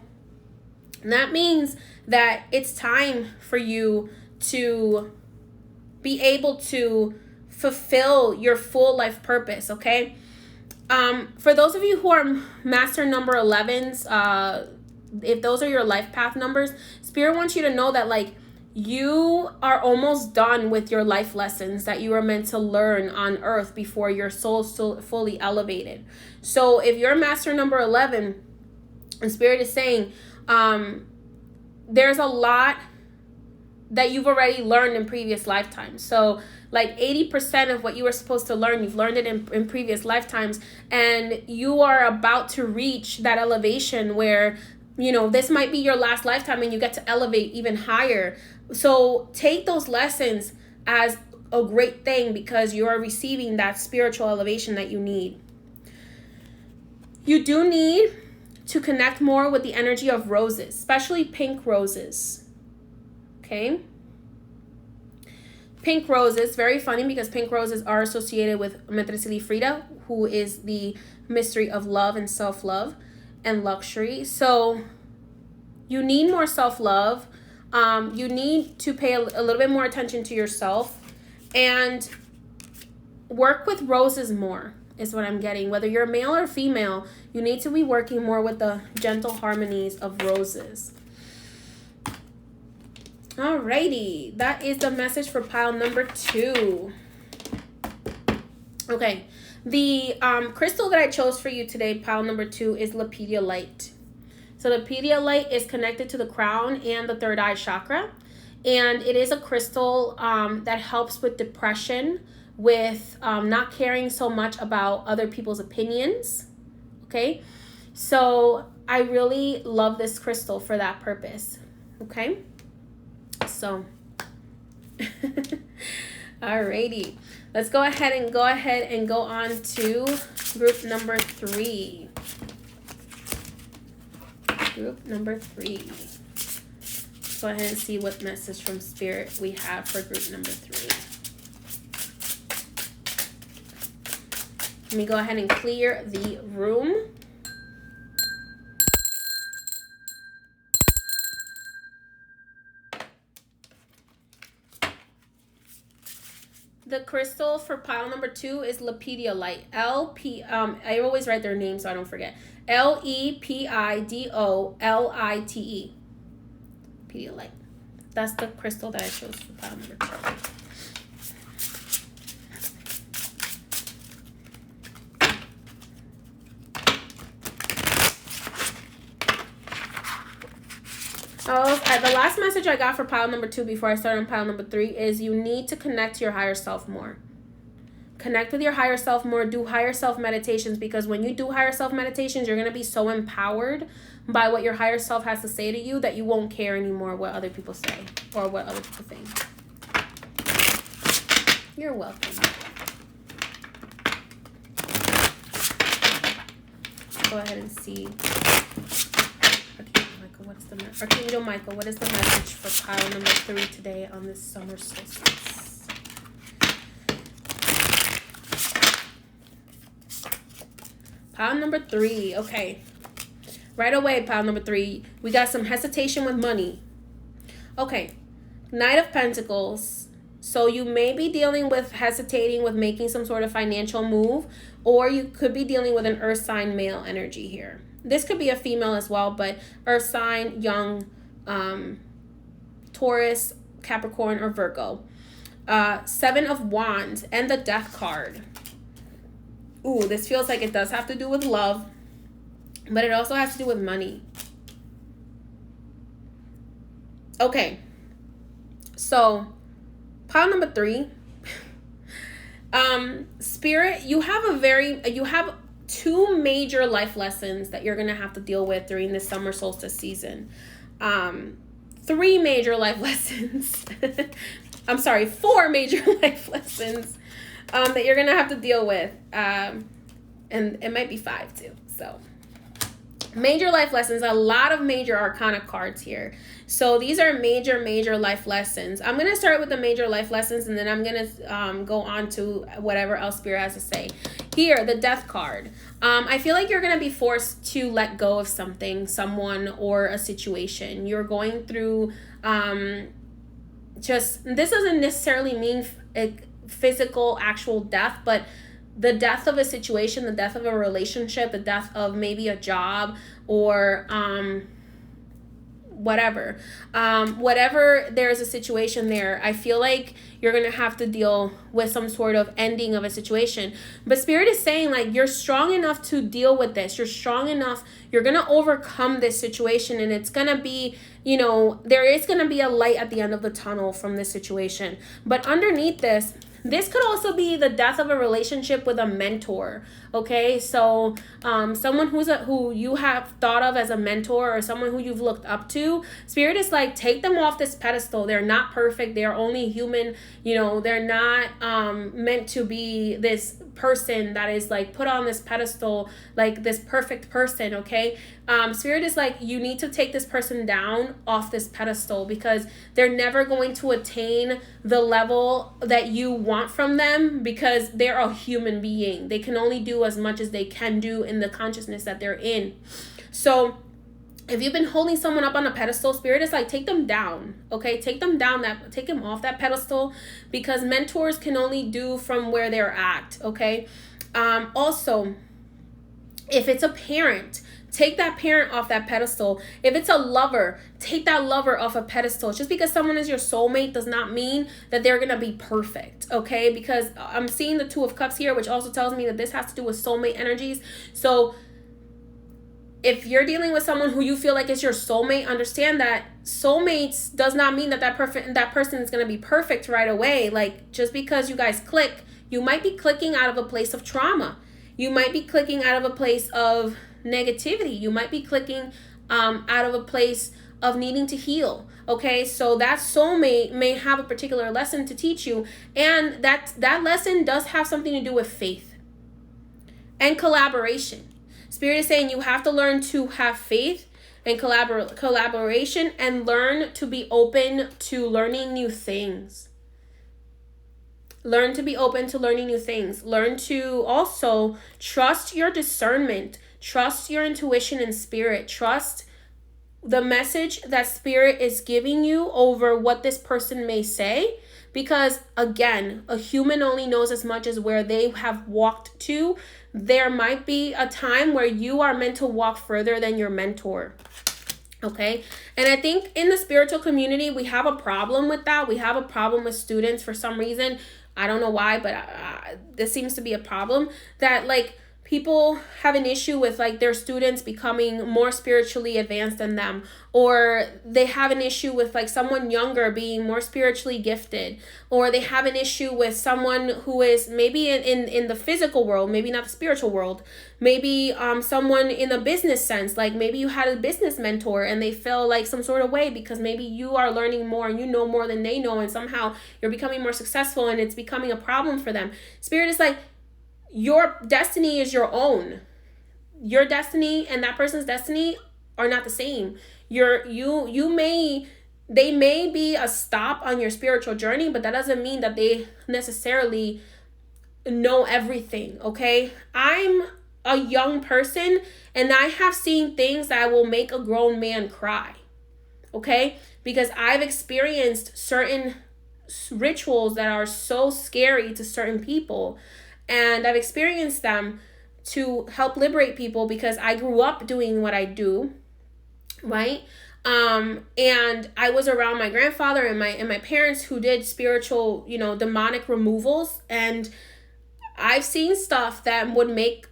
that means that it's time for you to be able to fulfill your full life purpose, okay? For those of you who are master number 11s, if those are your life path numbers, Spirit wants you to know that, like, you are almost done with your life lessons that you were meant to learn on earth before your soul fully elevated. So if you're master number 11, and Spirit is saying, there's a lot that you've already learned in previous lifetimes. So like 80% of what you were supposed to learn, you've learned it in previous lifetimes, and you are about to reach that elevation where, you know, this might be your last lifetime and you get to elevate even higher. So take those lessons as a great thing, because you are receiving that spiritual elevation that you need. You do need to connect more with the energy of roses, especially pink roses. Okay? Pink roses, very funny because pink roses are associated with Maitri Frida, who is the mystery of love and self-love and luxury. So you need more self-love. You need to pay a little bit more attention to yourself and work with roses more, is what I'm getting. Whether you're male or female, you need to be working more with the gentle harmonies of roses. Alrighty, that is the message for pile number 2. Okay, the crystal that I chose for you today, pile number 2, is Lepidolite. So Lepidolite is connected to the crown and the third eye chakra, and it is a crystal that helps with depression, with not caring so much about other people's opinions. Okay, so I really love this crystal for that purpose. Okay, so alrighty, let's go ahead and go on to group number 3. Group number 3. Let's go ahead and see what message from Spirit we have for group number 3. Let me go ahead and clear the room. The crystal for pile number 2 is Lepidolite. I always write their name so I don't forget. Lepidolite. Lepidolite. That's the crystal that I chose for pile number 2. The last message I got for pile number 2 before I start on pile number 3 is you need to connect to your higher self more. Connect with your higher self more. Do higher self meditations, because when you do higher self meditations, you're going to be so empowered by what your higher self has to say to you that you won't care anymore what other people say or what other people think. You're welcome. Go ahead and see. Archangel Michael, what is the message for pile number 3 today on this summer solstice? Pile number 3. Okay. Right away, pile number 3. We got some hesitation with money. Okay. Knight of Pentacles. So you may be dealing with hesitating with making some sort of financial move, or you could be dealing with an earth sign male energy here. This could be a female as well, but earth sign, young, Taurus, Capricorn, or Virgo. 7 of Wands and the Death card. Ooh, this feels like it does have to do with love, but it also has to do with money. Okay. So, pile number 3. Spirit, you have 2 major life lessons that you're going to have to deal with during this summer solstice season. 3 major life lessons. I'm sorry, 4 major life lessons that you're going to have to deal with. And it might be 5 too. So, major life lessons, a lot of major arcana cards here. So these are major life lessons. I'm going to start with the major life lessons, and then I'm going to go on to whatever else Spirit has to say. Here, the Death card. I feel like you're going to be forced to let go of something, someone, or a situation. You're going through this doesn't necessarily mean physical, actual death, but the death of a situation, the death of a relationship, the death of maybe a job, or whatever there's a situation there. I feel like you're gonna have to deal with some sort of ending of a situation, but Spirit is saying like you're strong enough to deal with this. You're strong enough, you're gonna overcome this situation, and it's gonna be, there is gonna be a light at the end of the tunnel from this situation. But underneath this could also be the death of a relationship with a mentor. Okay, so someone who you have thought of as a mentor, or someone who you've looked up to. Spirit is like, take them off this pedestal. They're not perfect. They are only human. They're not meant to be this person that is like put on this pedestal, like this perfect person. Okay, Spirit is like, you need to take this person down off this pedestal, because they're never going to attain the level that you want from them, because they're a human being. They can only do as much as they can do in the consciousness that they're in. So if you've been holding someone up on a pedestal, Spirit is like, take them down. Okay, take them off that pedestal, because mentors can only do from where they're at. Okay, also, if it's a parent, take that parent off that pedestal. If it's a lover, take that lover off a pedestal. Just because someone is your soulmate does not mean that they're going to be perfect, okay? Because I'm seeing the 2 of Cups here, which also tells me that this has to do with soulmate energies. So if you're dealing with someone who you feel like is your soulmate, understand that soulmates does not mean that that person is going to be perfect right away. Like, just because you guys click, you might be clicking out of a place of trauma. You might be clicking out of a place of negativity. You might be clicking out of a place of needing to heal. Okay, so that soulmate may have a particular lesson to teach you, and that lesson does have something to do with faith and collaboration. Spirit is saying you have to learn to have faith and collaboration, and learn to be open to learning new things. Learn to be open to learning new things. Learn to also trust your discernment. Trust your intuition and spirit. Trust the message that Spirit is giving you over what this person may say. Because, again, a human only knows as much as where they have walked to. There might be a time where you are meant to walk further than your mentor. Okay, and I think in the spiritual community, we have a problem with that. We have a problem with students for some reason. I don't know why, but this seems to be a problem, that like people have an issue with like their students becoming more spiritually advanced than them, or they have an issue with like someone younger being more spiritually gifted, or they have an issue with someone who is maybe in the physical world, maybe not the spiritual world, maybe someone in a business sense, like maybe you had a business mentor and they feel like some sort of way because maybe you are learning more and you know more than they know, and somehow you're becoming more successful and it's becoming a problem for them. Spirit is like, your destiny is your own. Your destiny and that person's destiny are not the same. They may be a stop on your spiritual journey, but that doesn't mean that they necessarily know everything, okay? I'm a young person and I have seen things that will make a grown man cry, okay? Because I've experienced certain rituals that are so scary to certain people. And I've experienced them to help liberate people because I grew up doing what I do, right? And I was around my grandfather and my parents who did spiritual, demonic removals, and I've seen stuff that would make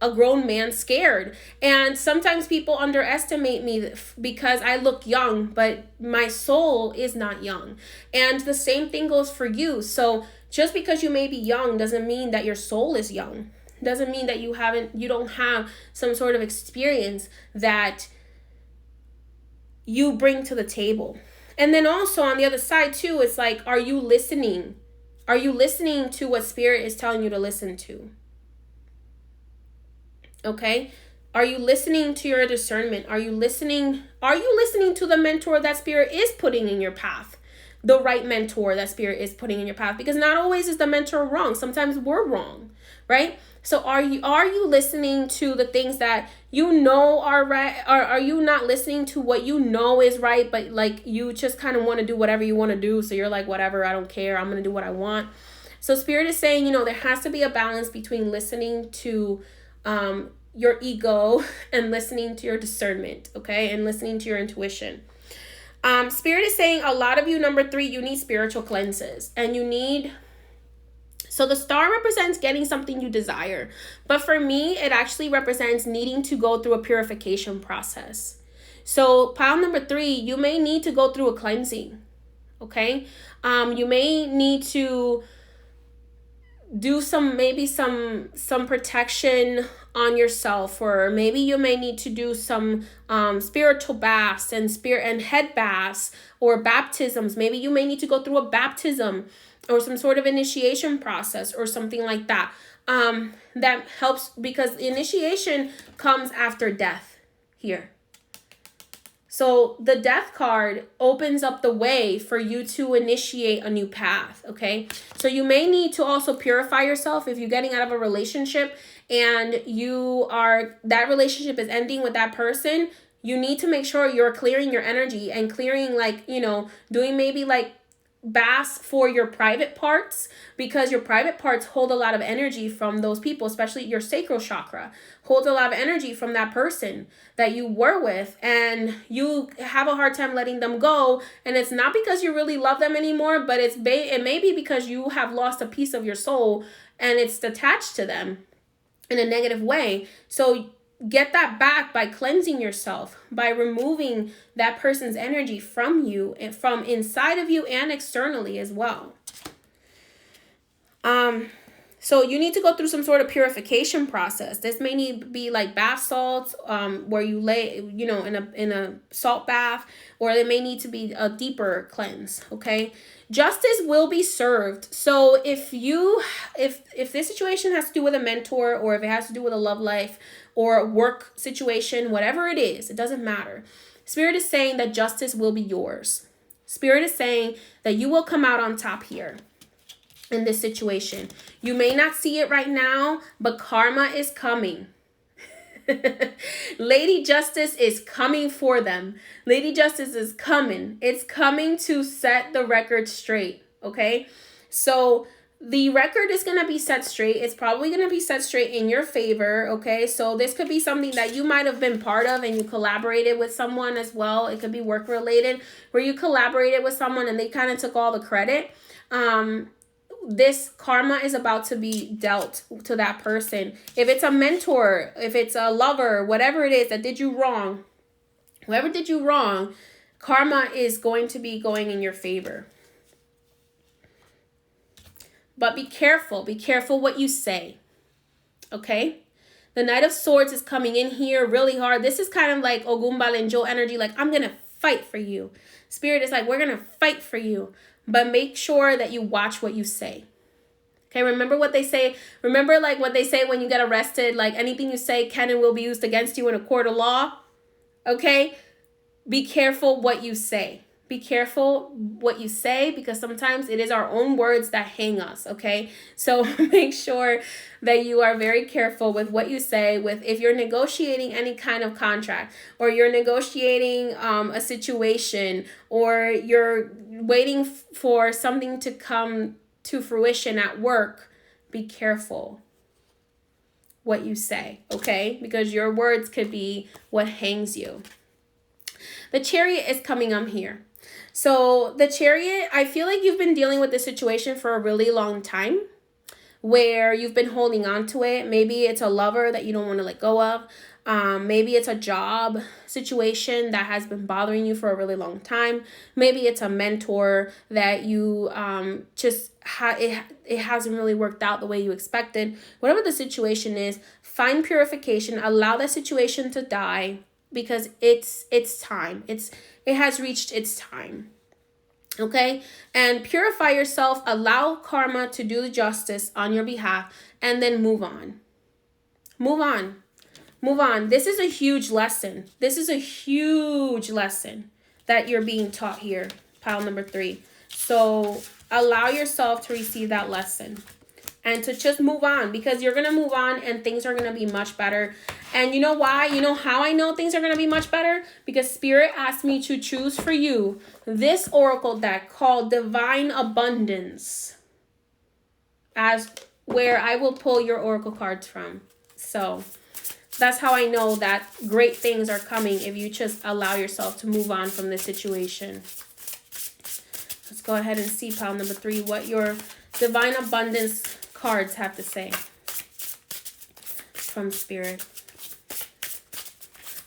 a grown man scared. And sometimes people underestimate me because I look young, but my soul is not young. And the same thing goes for you. So just because you may be young doesn't mean that your soul is young. Doesn't mean that you don't have some sort of experience that you bring to the table. And then also on the other side too, it's like, are you listening? Are you listening to what Spirit is telling you to listen to? Okay? Are you listening to your discernment? Are you listening to the mentor that Spirit is putting in your path? The right mentor that Spirit is putting in your path? Because not always is the mentor wrong. Sometimes we're wrong, right? So are you listening to the things that you know are right? Or are you not listening to what you know is right, but like you just kind of want to do whatever you want to do? So you're like, whatever, I don't care. I'm going to do what I want. So Spirit is saying, there has to be a balance between listening to your ego and listening to your discernment, okay? And listening to your intuition. Spirit is saying a lot of you, number 3, you need spiritual cleanses. And you need... So the star represents getting something you desire. But for me, it actually represents needing to go through a purification process. So pile number 3, you may need to go through a cleansing, okay? You may need to do some protection on yourself, or maybe you may need to do some spiritual baths and head baths or baptisms. Maybe you may need to go through a baptism or some sort of initiation process or something like that. That helps because initiation comes after death here. So the death card opens up the way for you to initiate a new path, okay? So you may need to also purify yourself if you're getting out of a relationship and that relationship is ending with that person. You need to make sure you're clearing your energy and clearing doing maybe baths for your private parts, because your private parts hold a lot of energy from those people, especially your sacral chakra holds a lot of energy from that person that you were with, and you have a hard time letting them go. And it's not because you really love them anymore, but it may be because you have lost a piece of your soul and it's attached to them in a negative way. So get that back by cleansing yourself, by removing that person's energy from you, from inside of you and externally as well. So you need to go through some sort of purification process. This may need to be like bath salts, where you lay, in a salt bath, or it may need to be a deeper cleanse. Okay. Justice will be served. So if this situation has to do with a mentor, or if it has to do with a love life or a work situation, whatever it is, it doesn't matter. Spirit is saying that justice will be yours. Spirit is saying that you will come out on top here in this situation. You may not see it right now, but karma is coming. Lady Justice is coming for them. Lady Justice is coming. It's coming to set the record straight, okay? So the record is going to be set straight. It's probably going to be set straight in your favor, okay? So this could be something that you might have been part of and you collaborated with someone as well. It could be work related, where you collaborated with someone and they kind of took all the credit. This karma is about to be dealt to that person. If it's a mentor, if it's a lover, whatever it is that did you wrong, whoever did you wrong, karma is going to be going in your favor. But be careful what you say, okay? The Knight of Swords is coming in here really hard. This is kind of like Ogunbalenjo energy, like I'm going to fight for you. Spirit is like, we're going to fight for you. But make sure that you watch what you say. Okay, remember what they say. Remember what they say when you get arrested, like anything you say can and will be used against you in a court of law. Okay? Be careful what you say. Be careful what you say, because sometimes it is our own words that hang us, okay? So make sure that you are very careful with what you say. With if you're negotiating any kind of contract, or you're negotiating a situation, or you're waiting for something to come to fruition at work, be careful what you say, okay? Because your words could be what hangs you. The Chariot is coming up here. So the Chariot, I feel like you've been dealing with this situation for a really long time, where you've been holding on to it. Maybe it's a lover that you don't want to let go of. Maybe it's a job situation that has been bothering you for a really long time. Maybe it's a mentor that you it hasn't really worked out the way you expected. Whatever the situation is, find purification. Allow that situation to die, because it's time. It has reached its time. Okay? And purify yourself. Allow karma to do the justice on your behalf, and then move on. Move on. Move on. This is a huge lesson. This is a huge lesson that you're being taught here, pile number 3. So allow yourself to receive that lesson and to just move on, because you're going to move on and things are going to be much better. And you know why? You know how I know things are going to be much better? Because Spirit asked me to choose for you this oracle deck called Divine Abundance, as where I will pull your oracle cards from. So that's how I know that great things are coming if you just allow yourself to move on from this situation. Let's go ahead and see, pile number 3, what your Divine Abundance cards have to say from Spirit.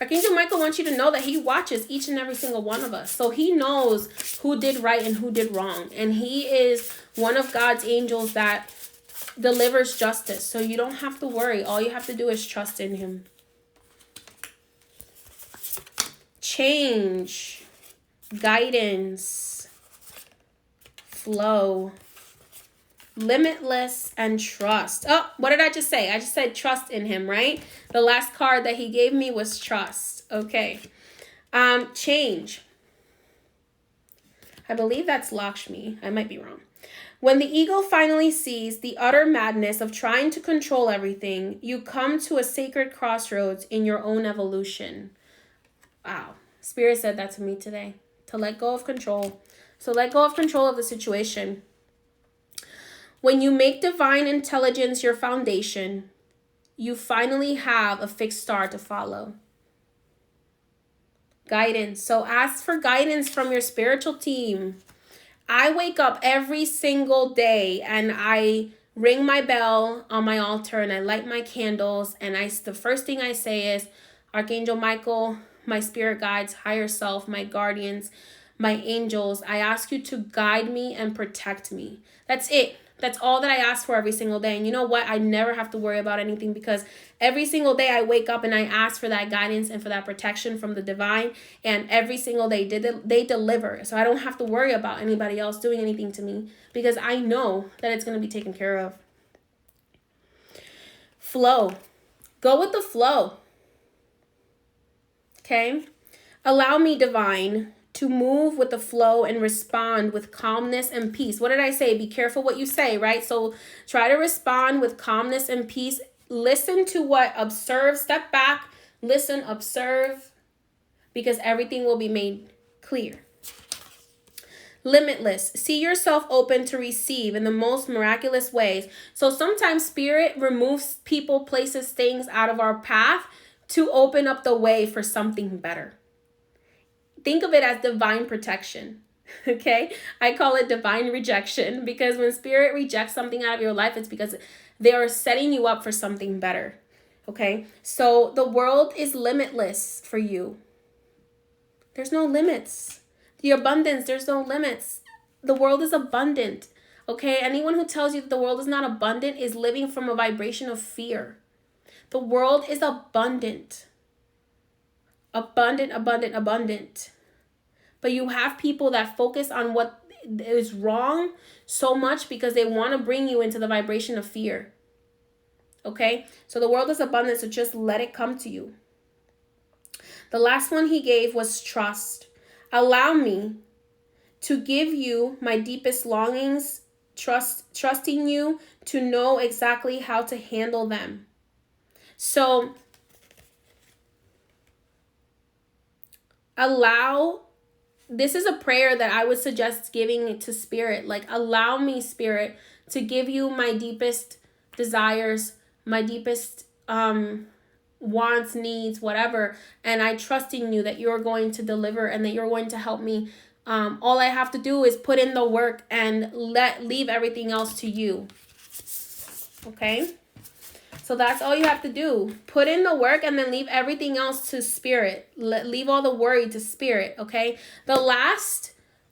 Archangel Michael wants you to know that he watches each and every single one of us. So he knows who did right and who did wrong. And he is one of God's angels that delivers justice. So you don't have to worry. All you have to do is trust in him. Change, guidance, flow, limitless, and trust. Oh, what did I just say? I just said trust in him, right? The last card that he gave me was trust. Okay. Change. I believe that's Lakshmi. I might be wrong. When the ego finally sees the utter madness of trying to control everything, you come to a sacred crossroads in your own evolution. Wow. Spirit said that to me today. To let go of control. So let go of control of the situation. When you make divine intelligence your foundation, you finally have a fixed star to follow. Guidance. So ask for guidance from your spiritual team. I wake up every single day and I ring my bell on my altar and I light my candles, and the first thing I say is, Archangel Michael, my spirit guides, higher self, my guardians, my angels, I ask you to guide me and protect me. That's it. That's all that I ask for every single day. And you know what? I never have to worry about anything, because every single day I wake up and I ask for that guidance and for that protection from the divine. And every single day they deliver. So I don't have to worry about anybody else doing anything to me, because I know that it's going to be taken care of. Flow. Go with the flow. Okay? Allow me, divine, to move with the flow and respond with calmness and peace. What did I say? Be careful what you say, right? So try to respond with calmness and peace. Listen to what, observe, step back, listen, observe, because everything will be made clear. Limitless. See yourself open to receive in the most miraculous ways. So sometimes Spirit removes people, places, things out of our path to open up the way for something better. Think of it as divine protection, okay? I call it divine rejection, because when Spirit rejects something out of your life, it's because they are setting you up for something better, okay? So the world is limitless for you. There's no limits. The abundance, there's no limits. The world is abundant, okay? Anyone who tells you that the world is not abundant is living from a vibration of fear. The world is abundant. Abundant, abundant, abundant. But you have people that focus on what is wrong so much because they want to bring you into the vibration of fear. Okay? So the world is abundant, so just let it come to you. The last one he gave was trust. Allow me to give you my deepest longings, trusting you to know exactly how to handle them. So this is a prayer that I would suggest giving to Spirit. Like, allow me, Spirit, to give you my deepest desires, my deepest wants, needs, whatever. And I trust in you that you're going to deliver and that you're going to help me. All I have to do is put in the work and leave everything else to you. Okay? So that's all you have to do. Put in the work and then leave everything else to Spirit. Leave all the worry to Spirit, okay? The last,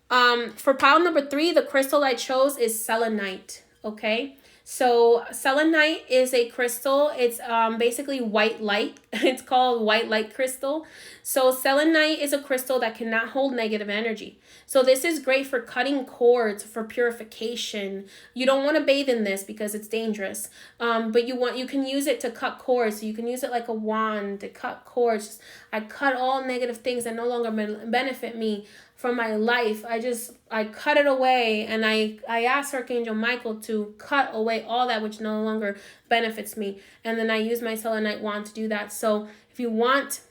for pile number 3, the crystal I chose is selenite, okay? So selenite is a crystal. It's basically white light. It's called white light crystal. So selenite is a crystal that cannot hold negative energy. So this is great for cutting cords, for purification. You don't want to bathe in this because it's dangerous. But you can use it to cut cords. So you can use it like a wand to cut cords. I cut all negative things that no longer benefit me from my life. I cut it away, and I asked Archangel Michael to cut away all that which no longer benefits me. And then I use my selenite wand to do that. So if you want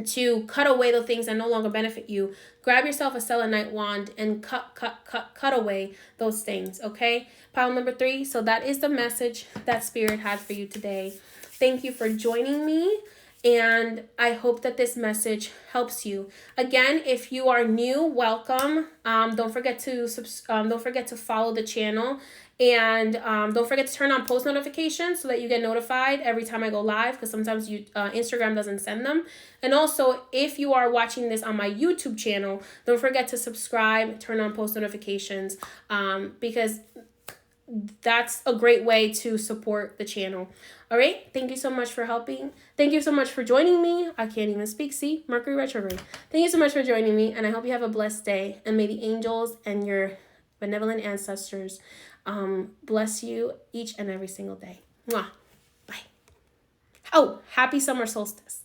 to cut away the things that no longer benefit you, grab yourself a selenite wand and cut away those things, okay? Pile number 3. So that is the message that Spirit had for you today. Thank you for joining me, and I hope that this message helps you. Again, if you are new, welcome. Don't forget to follow the channel. And don't forget to turn on post notifications so that you get notified every time I go live, because sometimes Instagram doesn't send them. And also, if you are watching this on my YouTube channel, don't forget to subscribe, turn on post notifications, because that's a great way to support the channel. All right. Thank you so much for helping. Thank you so much for joining me. I can't even speak. See, Mercury retrograde. Thank you so much for joining me, and I hope you have a blessed day. And may the angels and your benevolent ancestors bless you each and every single day. Mwah. Bye. Oh, happy summer solstice.